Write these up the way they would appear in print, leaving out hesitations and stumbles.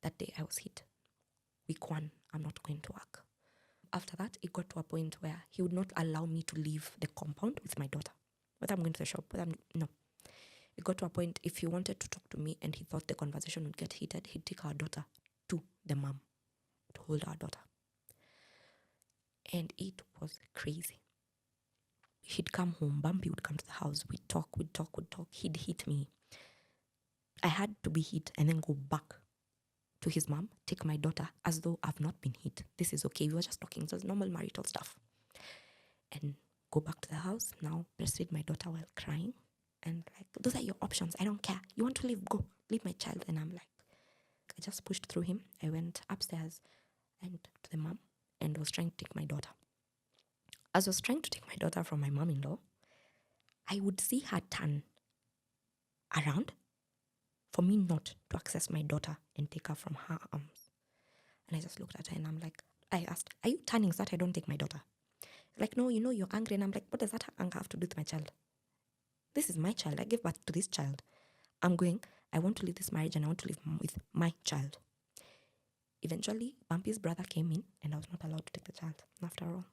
That day I was hit. Week 1, I'm not going to work. After that, it got to a point where he would not allow me to leave the compound with my daughter. Whether I'm going to the shop, no. It got to a point, if he wanted to talk to me and he thought the conversation would get heated, he'd take our daughter to the mom to hold our daughter. And it was crazy. He'd come home, Bumpy would come to the house, we'd talk. He'd hit me. I had to be hit and then go back to his mom, take my daughter as though I've not been hit. This is okay. We were just talking. It was normal marital stuff. And go back to the house, now breastfeed my daughter while crying. And like, those are your options. I don't care. You want to leave? Go. Leave my child. And I'm like, I just pushed through him. I went upstairs and to the mom and was trying to take my daughter. As I was trying to take my daughter from my mom-in-law, I would see her turn around for me not to access my daughter and take her from her arms. And I just looked at her and I'm like, I asked, are you turning so that I don't take my daughter? Like, no, you're angry. And I'm like, what does that anger have to do with my child? This is my child. I gave birth to this child. I want to leave this marriage and I want to live with my child. Eventually, Bumpy's brother came in and I was not allowed to take the child after all.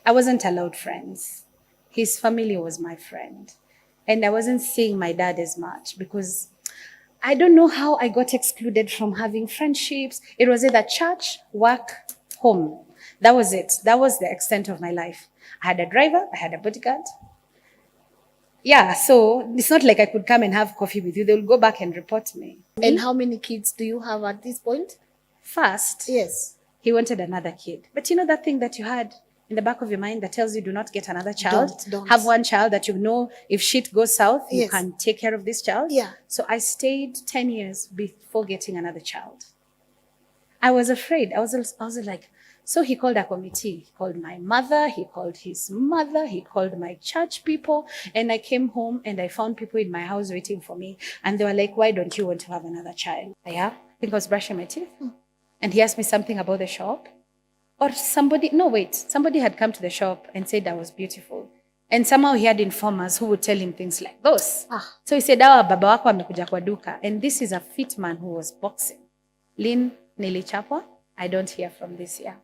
I wasn't allowed friends. His family was my friend. And I wasn't seeing my dad as much because I don't know how I got excluded from having friendships. It was either church, work, home. That was it. That was the extent of my life. I had a driver. I had a bodyguard. Yeah, so it's not like I could come and have coffee with you. They will go back and report me. And how many kids do you have at this point? First, Yes. he wanted another kid. But you know that thing that you had in the back of your mind that tells you do not get another child? Don't. Have one child that you know if shit goes south, you Yes. can take care of this child. Yeah. So I stayed 10 years before getting another child. I was afraid. I was like, so he called a committee. He called my mother. He called his mother. He called my church people. And I came home and I found people in my house waiting for me. And they were like, why don't you want to have another child? Yeah. I think I was brushing my teeth. And he asked me something about the shop. Or somebody had come to the shop and said I was beautiful. And somehow he had informers who would tell him things like those. So he said, baba wako amekuja kwa duka. And this is a fit man who was boxing. Lynn, nilichapwa. I don't hear from this year.